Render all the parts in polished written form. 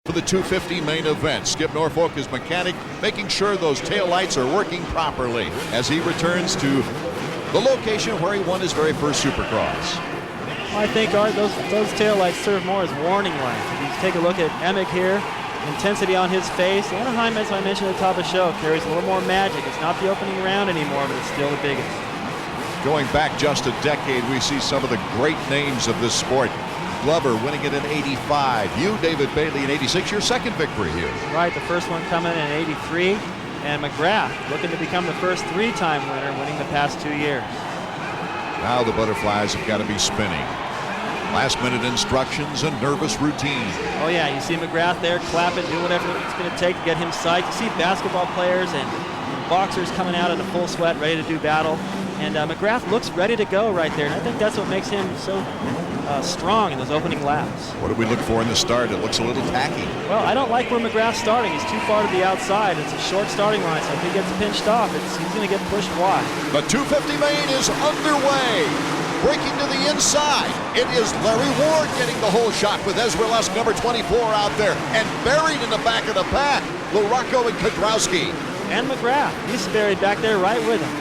For the 250 main event, Skip Norfolk is mechanic, making sure those taillights are working properly as he returns to the location where he won his very first Supercross. I think, Art, those taillights serve more as warning lights. If you take a look at Emig here, intensity on his face. Anaheim, as I mentioned at the top of the show, carries a little more magic. It's not the opening round anymore, but it's still the biggest. Going back just a decade, we see some of the great names of this sport. Glover winning it in '85. You, David Bailey, in '86, your second victory here. Right, the first one coming in '83. And McGrath looking to become the first three-time winner, winning the past 2 years. Now the butterflies have got to be spinning. Last-minute instructions and nervous routine. Oh, yeah, you see McGrath there clapping, do whatever it's going to take to get him psyched. You see basketball players and boxers coming out in a full sweat, ready to do battle. And McGrath looks ready to go right there. And I think that's what makes him so strong in those opening laps. What do we look for in the start? It looks a little tacky. Well, I don't like where McGrath's starting. He's too far to the outside. It's a short starting line, so if he gets pinched off, he's going to get pushed wide. The 250 main is underway. Breaking to the inside. It is Larry Ward getting the whole shot with Ezra Lusk, number 24, out there. And buried in the back of the pack, LaRocco and Kiedrowski. And McGrath, he's buried back there right with him.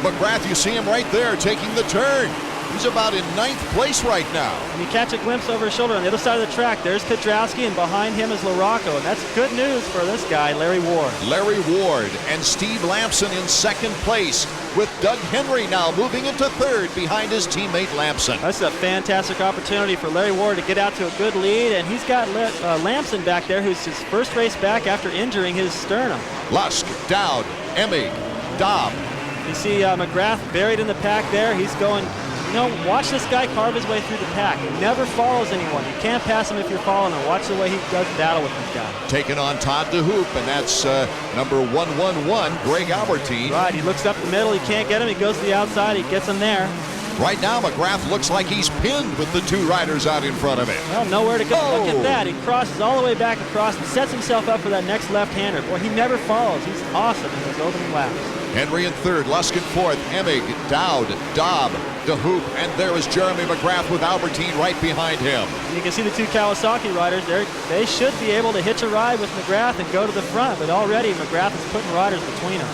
McGrath, you see him right there taking the turn. He's about in 9th place right now. And you catch a glimpse over his shoulder on the other side of the track. There's Kiedrowski, and behind him is LaRocco. And that's good news for this guy, Larry Ward. Larry Ward and Steve Lampson in 2nd place, with Doug Henry now moving into 3rd behind his teammate Lampson. That's a fantastic opportunity for Larry Ward to get out to a good lead, and he's got Lampson back there, who's his first race back after injuring his sternum. Lusk, Dowd, Emig, Dobb. You see McGrath buried in the pack there. He's going, watch this guy carve his way through the pack. He never follows anyone. You can't pass him if you're following him. Watch the way he does battle with this guy. Taking on Todd DeHoop, and that's number 111, Greg Albertine. Right, he looks up the middle. He can't get him. He goes to the outside. He gets him there. Right now, McGrath looks like he's pinned with the 2 riders out in front of him. Well, nowhere to go. Oh. Look at that. He crosses all the way back across and sets himself up for that next left-hander. Boy, he never follows. He's awesome in those opening laps. Henry in 3rd, Lusk in 4th, Emig, Dowd, Dobb, DeHoop, and there is Jeremy McGrath with Albertine right behind him. And you can see the 2 Kawasaki riders there. They should be able to hitch a ride with McGrath and go to the front, but already McGrath is putting riders between them.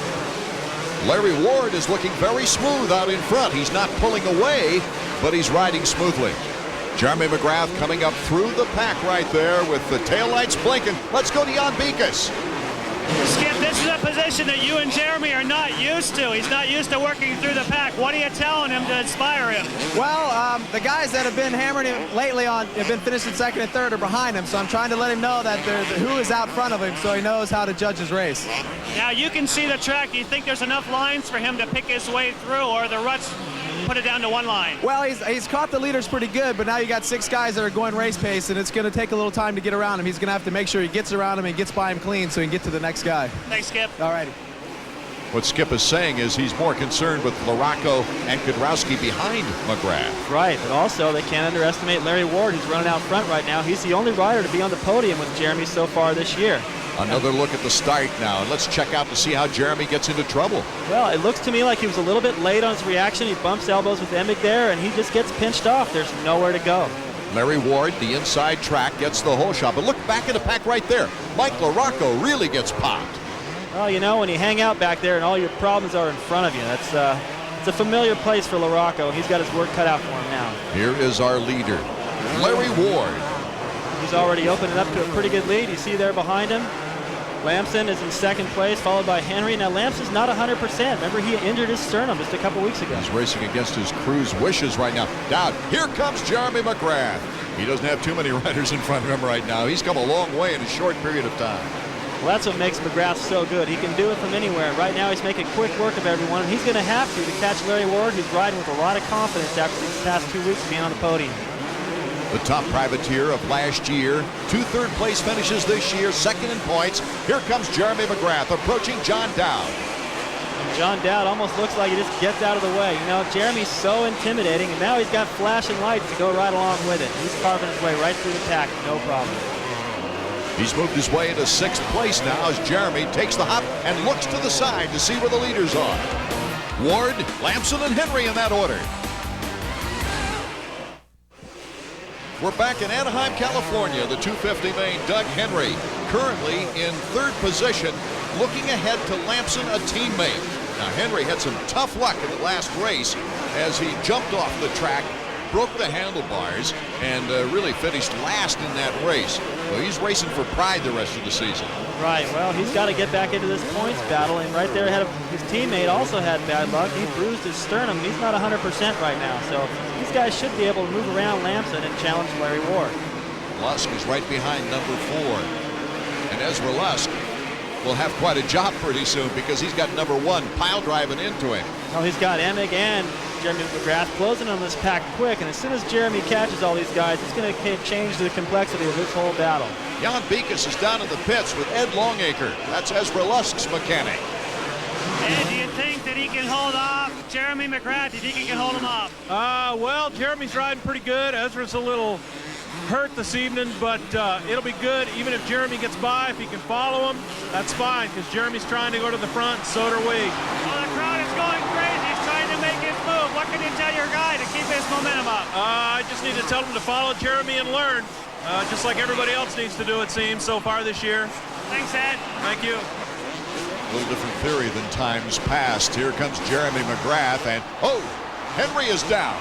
Larry Ward is looking very smooth out in front. He's not pulling away, but he's riding smoothly. Jeremy McGrath coming up through the pack right there with the taillights blinking. Let's go to Jan Beekes. Skip, this is a position that you and Jeremy are not used to. He's not used to working through the pack. What are you telling him to inspire him? Well, the guys that have been hammering him lately have been finishing 2nd and 3rd or behind him, so I'm trying to let him know that who is out front of him so he knows how to judge his race. Now, you can see the track. Do you think there's enough lines for him to pick his way through, or the ruts put it down to 1 line? Well, he's caught the leaders pretty good, but now you got 6 guys that are going race pace, and it's going to take a little time to get around him. He's going to have to make sure he gets around him and gets by him clean so he can get to the next guy. Thanks, Skip. All righty. What Skip is saying is he's more concerned with LaRocco and Kiedrowski behind McGrath. Right, but also they can't underestimate Larry Ward, who's running out front right now. He's the only rider to be on the podium with Jeremy so far this year. Another look at the start now, and let's check out to see how Jeremy gets into trouble. Well, it looks to me like he was a little bit late on his reaction. He bumps elbows with Emig there, and he just gets pinched off. There's nowhere to go. Larry Ward, the inside track, gets the whole shot. But look back in the pack right there. Mike LaRocco really gets popped. Well, when you hang out back there and all your problems are in front of you, it's a familiar place for LaRocco, and he's got his work cut out for him now. Here is our leader, Larry Ward. He's already opening up to a pretty good lead. You see there behind him, Lampson is in 2nd place, followed by Henry. Now, Lampson's not 100%. Remember, he injured his sternum just a couple weeks ago. He's racing against his crew's wishes right now. Down, here comes Jeremy McGrath. He doesn't have too many riders in front of him right now. He's come a long way in a short period of time. Well, that's what makes McGrath so good. He can do it from anywhere. Right now, he's making quick work of everyone, and he's going to have to catch Larry Ward, who's riding with a lot of confidence after these past 2 weeks being on the podium. The top privateer of last year, 2 third-place finishes this year, 2nd in points. Here comes Jeremy McGrath approaching John Dowd. And John Dowd almost looks like he just gets out of the way. Jeremy's so intimidating, and now he's got flashing lights to go right along with it. He's carving his way right through the pack, no problem. He's moved his way into 6th place now as Jeremy takes the hop and looks to the side to see where the leaders are. Ward, Lampson, and Henry in that order. We're back in Anaheim, California. The 250 main, Doug Henry, currently in third position, looking ahead to Lamson, a teammate. Now, Henry had some tough luck in the last race as he jumped off the track, broke the handlebars, and really finished last in that race. So he's racing for pride the rest of the season. Right, well, he's got to get back into this points battle, and right there ahead of his teammate also had bad luck. He bruised his sternum. He's not 100% right now, so these guys should be able to move around Lamson and challenge Larry Ward. Lusk is right behind number 4. And Ezra Lusk will have quite a job pretty soon because he's got number 1 pile driving into him. Well, he's got Emig and Jeremy McGrath closing on this pack quick, and as soon as Jeremy catches all these guys, it's going to change the complexity of this whole battle. Jan Beekes is down in the pits with Ed Longacre. That's Ezra Lusk's mechanic. And do you think that he can hold off Jeremy McGrath? Do you think he can hold him off? Well, Jeremy's riding pretty good. Ezra's a little hurt this evening, but it'll be good. Even if Jeremy gets by, if he can follow him, that's fine, because Jeremy's trying to go to the front, so are we. Oh, the crowd is going crazy. He's trying to make his move. What can you tell your guy to keep his momentum up? I just need to tell him to follow Jeremy and learn, just like everybody else needs to do, it seems, so far this year. Thanks, Ed. Thank you. A little different theory than times past. Here comes Jeremy McGrath, and oh, Henry is down.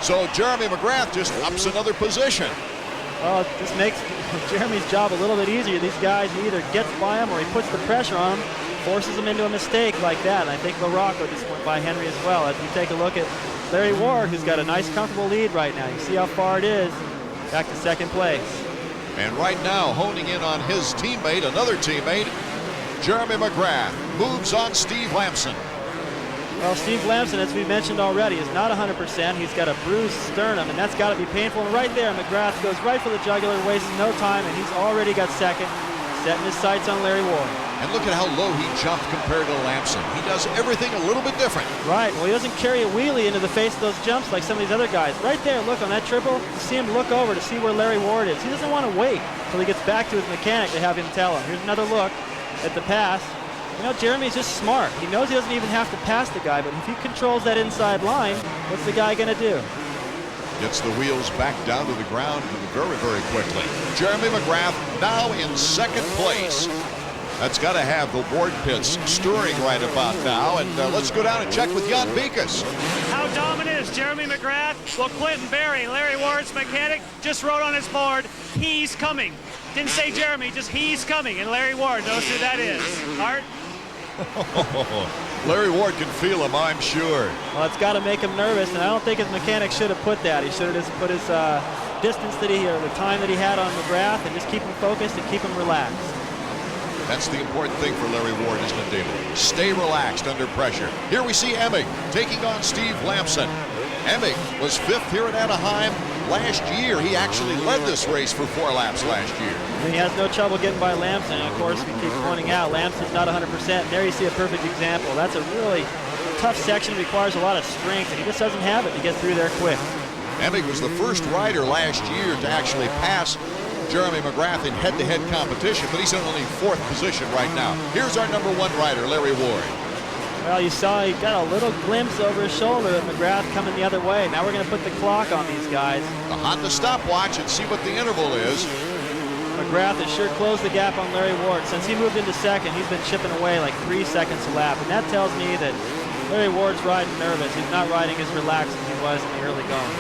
So Jeremy McGrath just ups another position. Well, this makes Jeremy's job a little bit easier. These guys, he either gets by him or he puts the pressure on him, forces him into a mistake like that. And I think LaRocco just went by Henry as well. As you take a look at Larry Ward, who's got a nice, comfortable lead right now. You see how far it is. Back to second place. And right now, honing in on his teammate, another teammate, Jeremy McGrath moves on Steve Lamson. Well, Steve Lamson, as we mentioned already, is not 100%. He's got a bruised sternum, and that's got to be painful. And right there, McGrath goes right for the jugular, wastes no time, and he's already got second, setting his sights on Larry Ward. And look at how low he jumped compared to Lamson. He does everything a little bit different. Right, well, he doesn't carry a wheelie into the face of those jumps like some of these other guys. Right there, look, on that triple, you see him look over to see where Larry Ward is. He doesn't want to wait until he gets back to his mechanic to have him tell him. Here's another look at the pass. You know, Jeremy's just smart. He knows he doesn't even have to pass the guy, but if he controls that inside line, what's the guy going to do? Gets the wheels back down to the ground very, very quickly. Jeremy McGrath now in second place. That's got to have the Ward pits stirring right about now. And let's go down and check with Jan Beekes. How dominant is Jeremy McGrath? Well, Clinton Berry, Larry Ward's mechanic, just wrote on his board, he's coming. Didn't say Jeremy, just he's coming. And Larry Ward knows who that is. Art? Larry Ward can feel him, I'm sure. Well, it's got to make him nervous, and I don't think his mechanic should have put that. He should have just put his distance that or the time that he had on McGrath and just keep him focused and keep him relaxed. That's the important thing for Larry Ward, isn't it, David? Stay relaxed under pressure. Here we see Emig taking on Steve Lamson. Emig was 5th here at Anaheim last year. He actually led this race for 4 laps last year. And he has no trouble getting by Lamson. And of course, we keep pointing out Lamson's not 100%. There you see a perfect example. That's a really tough section, requires a lot of strength, and he just doesn't have it to get through there quick. Emig was the first rider last year to actually pass Jeremy McGrath in head-to-head competition, but he's in only 4th position right now. Here's our number 1 rider, Larry Ward. Well, you saw he got a little glimpse over his shoulder of McGrath coming the other way. Now we're going to put the clock on these guys. The Honda stopwatch and see what the interval is. McGrath has sure closed the gap on Larry Ward. Since he moved into second, he's been chipping away like 3 seconds a lap, and that tells me that Larry Ward's riding nervous. He's not riding as relaxed as he was in the early going.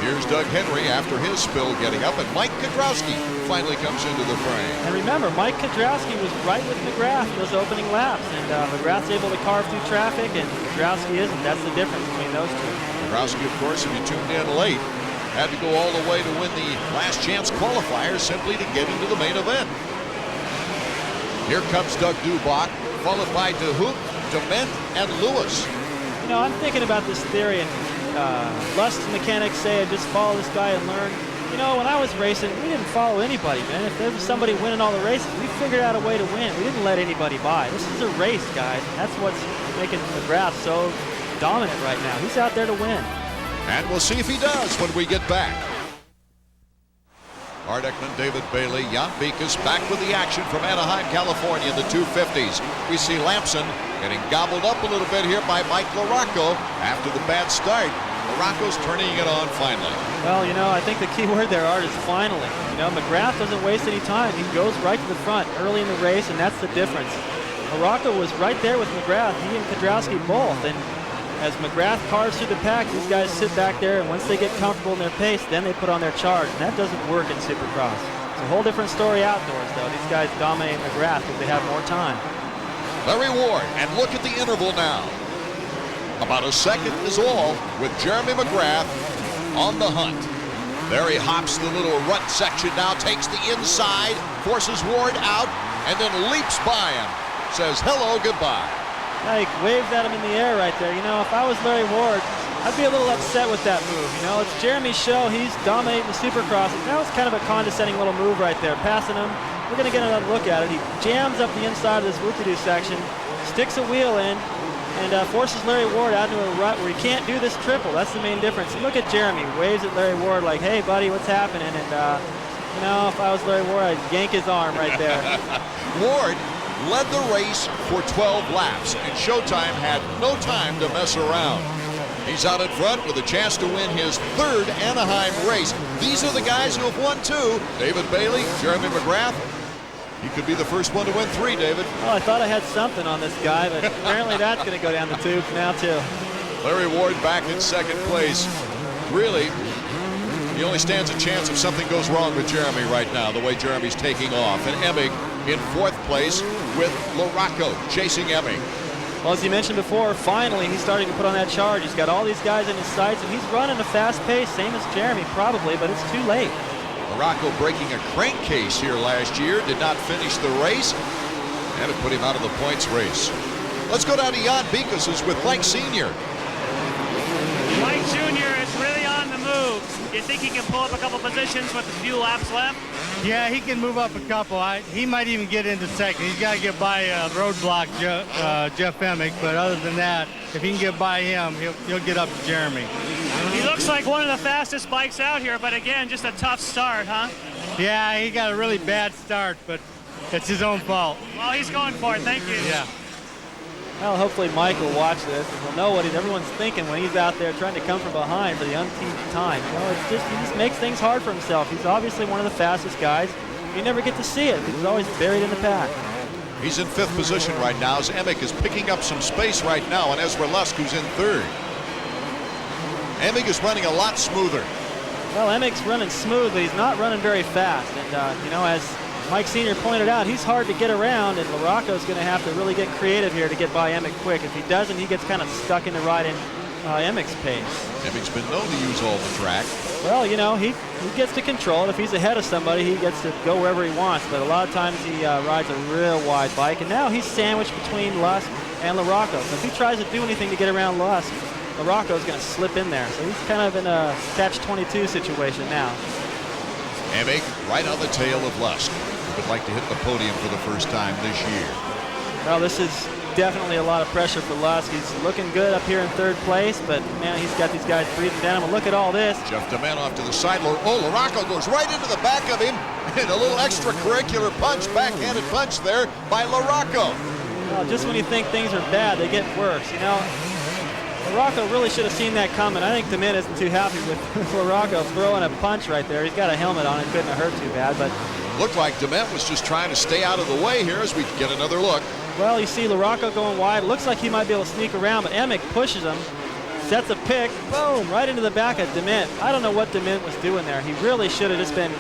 Here's Doug Henry after his spill getting up, and Mike Kudrowski finally comes into the frame. And remember, Mike Kudrowski was right with McGrath in those opening laps, and McGrath's able to carve through traffic, and Kudrowski isn't. That's the difference between those two. Kudrowski, of course, if you tuned in late, had to go all the way to win the last chance qualifier simply to get into the main event. Here comes Doug Dubach, followed by DeHoop, Dement, and Lewis. You know, I'm thinking about this theory, and Lusk's mechanics say, just follow this guy and learn. You know, when I was racing, we didn't follow anybody, man. If there was somebody winning all the races, we figured out a way to win. We didn't let anybody by. This is a race, guys. And that's what's making McGrath so dominant right now. He's out there to win. And we'll see if he does when we get back. Art Ekman, David Bailey, Jan Beekes back with the action from Anaheim, California in the 250s. We see Lamson getting gobbled up a little bit here by Mike LaRocco after the bad start. Morocco's turning it on finally. Well, you know, I think the key word there, Art, is finally. You know, McGrath doesn't waste any time. He goes right to the front early in the race, and that's the difference. Morocco was right there with McGrath, he and Kiedrowski both, and as McGrath carves through the pack, these guys sit back there, and once they get comfortable in their pace, then they put on their charge, and that doesn't work in Supercross. It's a whole different story outdoors, though. These guys dominate McGrath because they have more time. Larry Ward, and look at the interval now. About a second is all with Jeremy McGrath on the hunt. There he hops the little rut section now, takes the inside, forces Ward out, and then leaps by him. Says hello, goodbye. Like, waves at him in the air right there. You know, if I was Larry Ward, I'd be a little upset with that move. You know, it's Jeremy's show. He's dominating the Supercross. That was kind of a condescending little move right there, passing him. We're going to get another look at it. He jams up the inside of this whoop-de-doo section, sticks a wheel in, and forces Larry Ward out into a rut where he can't do this triple. That's the main difference. And look at Jeremy. Waves at Larry Ward like, hey, buddy, what's happening? And, you know, if I was Larry Ward, I'd yank his arm right there. Ward led the race for 12 laps, and Showtime had no time to mess around. He's out in front with a chance to win his third Anaheim race. These are the guys who have won two. David Bailey, Jeremy McGrath. He could be the first one to win three, David. Well, I thought I had something on this guy, but apparently that's going to go down the tubes now, too. Larry Ward back in second place. Really, he only stands a chance if something goes wrong with Jeremy right now, the way Jeremy's taking off. And Emig in fourth place with LaRocco chasing Emig. Well, as you mentioned before, finally he's starting to put on that charge. He's got all these guys in his sights, and he's running a fast pace, same as Jeremy probably, but it's too late. LaRocco breaking a crankcase here last year, did not finish the race, and it put him out of the points race. Let's go down to Jan Bikus, who's with Mike Sr. Mike Jr. is really on the move. You think he can pull up a couple positions with a few laps left? Yeah, he can move up a couple. He might even get into second. He's got to get by roadblock Jeff Emig, but other than that, if he can get by him, he'll get up to Jeremy. He looks like one of the fastest bikes out here, but again, just a tough start, huh? Yeah, he got a really bad start, but it's his own fault. Well, he's going for it. Thank you. Yeah. Well, hopefully Mike will watch this and he'll know what everyone's thinking when he's out there trying to come from behind for the umpteenth time. You know, he just makes things hard for himself. He's obviously one of the fastest guys. You never get to see it because he's always buried in the pack. He's in fifth position right now as Emig is picking up some space right now, and Ezra Lusk, who's in third. Emig is running a lot smoother. Well, Emig's running smooth, but he's not running very fast. And, you know, as Mike Sr. pointed out, he's hard to get around, and LaRocco's going to have to really get creative here to get by Emig quick. If he doesn't, he gets kind of stuck in the riding Emig's pace. Emig's been known to use all the track. Well, you know, he gets to control it. If he's ahead of somebody, he gets to go wherever he wants. But a lot of times he rides a real wide bike, and now he's sandwiched between Lusk and LaRocco. So if he tries to do anything to get around Lusk, LaRocco's going to slip in there. So he's kind of in a catch-22 situation now. Emig right on the tail of Lusk, who would like to hit the podium for the first time this year. Well, this is definitely a lot of pressure for Lusk. He's looking good up here in third place, but man, he's got these guys breathing down him. And look at all this. Jeff DeMent off to the side. LaRocco goes right into the back of him, and a little extracurricular punch, backhanded punch there by LaRocco. Well, just when you think things are bad, they get worse. You know, LaRocco really should have seen that coming. I think DeMent isn't too happy with LaRocco throwing a punch right there. He's got a helmet on. It couldn't have hurt too bad, but looked like DeMent was just trying to stay out of the way here as we get another look. well, you see LaRocco going wide. Looks like he might be able to sneak around, but Emig pushes him, sets a pick, boom, right into the back of DeMent. I don't know what DeMent was doing there. He really should have just been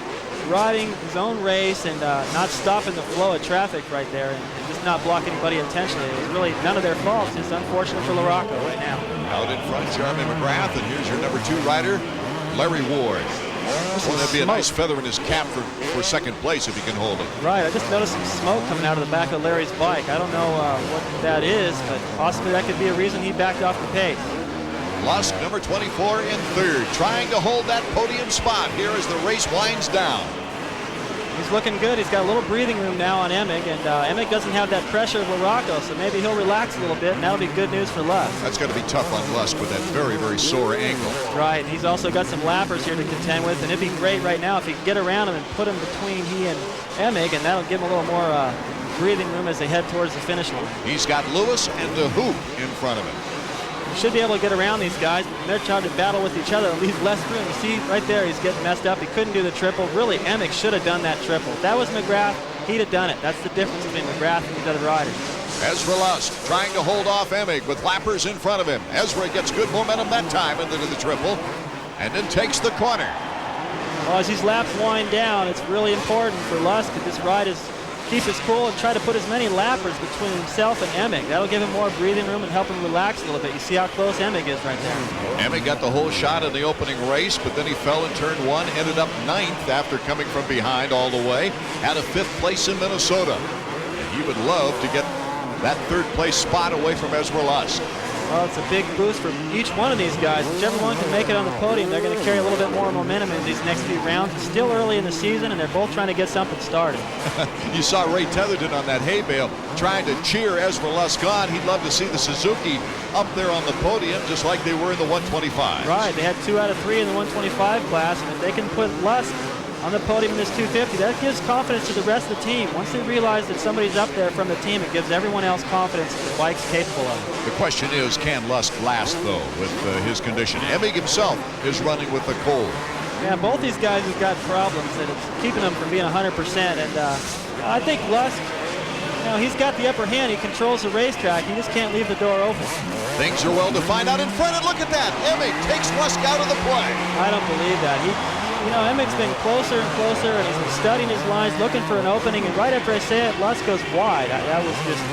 riding his own race and not stopping the flow of traffic right there and just not block anybody intentionally. It was really none of their fault. It's just unfortunate for LaRocco right now. Out in front, Jeremy McGrath, and here's your number 2 rider, Larry Ward. Well, that'd be a nice feather in his cap for second place if he can hold it. Right, I just noticed some smoke coming out of the back of Larry's bike. I don't know what that is, but possibly that could be a reason he backed off the pace. Lusk, number 24 in third, trying to hold that podium spot here as the race winds down. He's looking good. He's got a little breathing room now on Emig, and Emig doesn't have that pressure of LaRocco, so maybe he'll relax a little bit, and that'll be good news for Lusk. That's got to be tough on Lusk with that very, very sore ankle. Right, and he's also got some lappers here to contend with, and it'd be great right now if he could get around him and put him between he and Emig, and that'll give him a little more breathing room as they head towards the finish line. He's got Lewis and the Hoop in front of him. should be able to get around these guys. They're trying to battle with each other and leave less room. You see right there, he's getting messed up. He couldn't do the triple. Really, Emick should have done that triple. If that was McGrath, he'd have done it. That's the difference between McGrath and these other riders. Ezra Lusk trying to hold off Emick with lappers in front of him. Ezra gets good momentum that time into the triple and then takes the corner. Well, as these laps wind down, it's really important for Lusk to just ride keep his cool and try to put as many lappers between himself and Emick. That'll give him more breathing room and help him relax a little bit. You see how close Emick is right there. Emick got the whole shot in the opening race, but then he fell in turn 1, ended up 9th after coming from behind all the way. Had a 5th place in Minnesota. And he would love to get that 3rd place spot away from Ezra Lusk. Well, it's a big boost for each one of these guys. Whichever one can make it on the podium, they're going to carry a little bit more momentum in these next few rounds. It's still early in the season, and they're both trying to get something started. You saw Ray Tetherton on that hay bale trying to cheer Ezra Lusk on. He'd love to see the Suzuki up there on the podium, just like they were in the 125. Right, they had 2 out of 3 in the 125 class, and if they can put Lusk on the podium in this 250, that gives confidence to the rest of the team. Once they realize that somebody's up there from the team, it gives everyone else confidence that the bike's capable of it. The question is, can Lusk last, though, with his condition? Emick himself is running with the cold. Yeah, both these guys have got problems that it's keeping them from being 100%. And I think Lusk, he's got the upper hand. He controls the racetrack. He just can't leave the door open. Things are well defined out in front, and look at that. Emick takes Lusk out of the play. I don't believe that. Emick's been closer and closer, and he's been studying his lines, looking for an opening. And right after I say it, Lusk goes wide. That was just,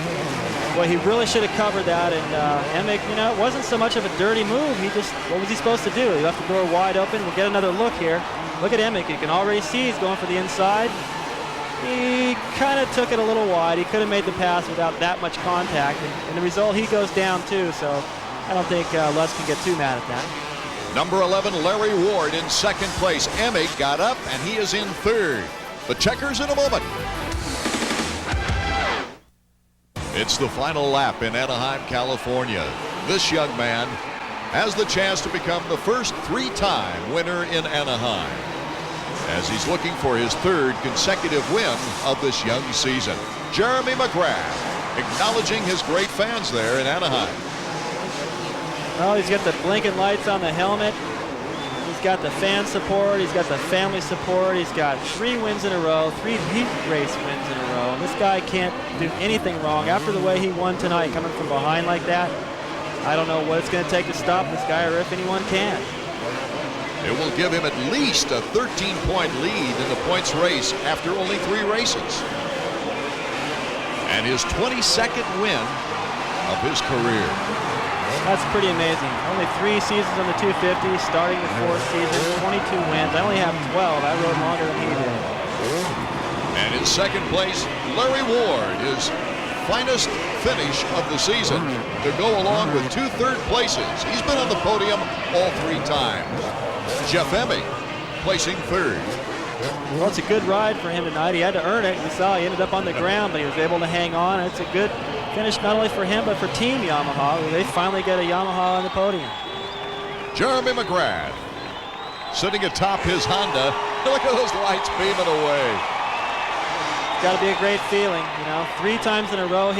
well, he really should have covered that. And Emick, it wasn't so much of a dirty move. What was he supposed to do? He left the door wide open. We'll get another look here. Look at Emick. You can already see he's going for the inside. He kind of took it a little wide. He could have made the pass without that much contact. And the result, he goes down too. So I don't think Lusk can get too mad at that. Number 11, Larry Ward in 2nd place. Emick got up, and he is in 3rd. The checkers in a moment. It's the final lap in Anaheim, California. This young man has the chance to become the first 3-time winner in Anaheim, as he's looking for his 3rd consecutive win of this young season. Jeremy McGrath acknowledging his great fans there in Anaheim. Well, he's got the blinking lights on the helmet. He's got the fan support. He's got the family support. He's got 3 wins in a row, 3 heat race wins in a row. And this guy can't do anything wrong. After the way he won tonight, coming from behind like that, I don't know what it's going to take to stop this guy, or if anyone can. It will give him at least a 13-point lead in the points race after only 3 races. And his 22nd win of his career. That's pretty amazing. Only 3 seasons on the 250, starting the 4th season, 22 wins. I only have 12. I rode longer than he did. And in 2nd place, Larry Ward, his finest finish of the season, to go along with 2 3rd places. He's been on the podium all 3 times. Jeff Emick placing 3rd. Well, it's a good ride for him tonight. He had to earn it. We saw he ended up on the ground, but he was able to hang on. It's a good finish not only for him, but for Team Yamaha, where they finally get a Yamaha on the podium. Jeremy McGrath sitting atop his Honda. Look at those lights beaming away. It's got to be a great feeling, 3 times in a row here.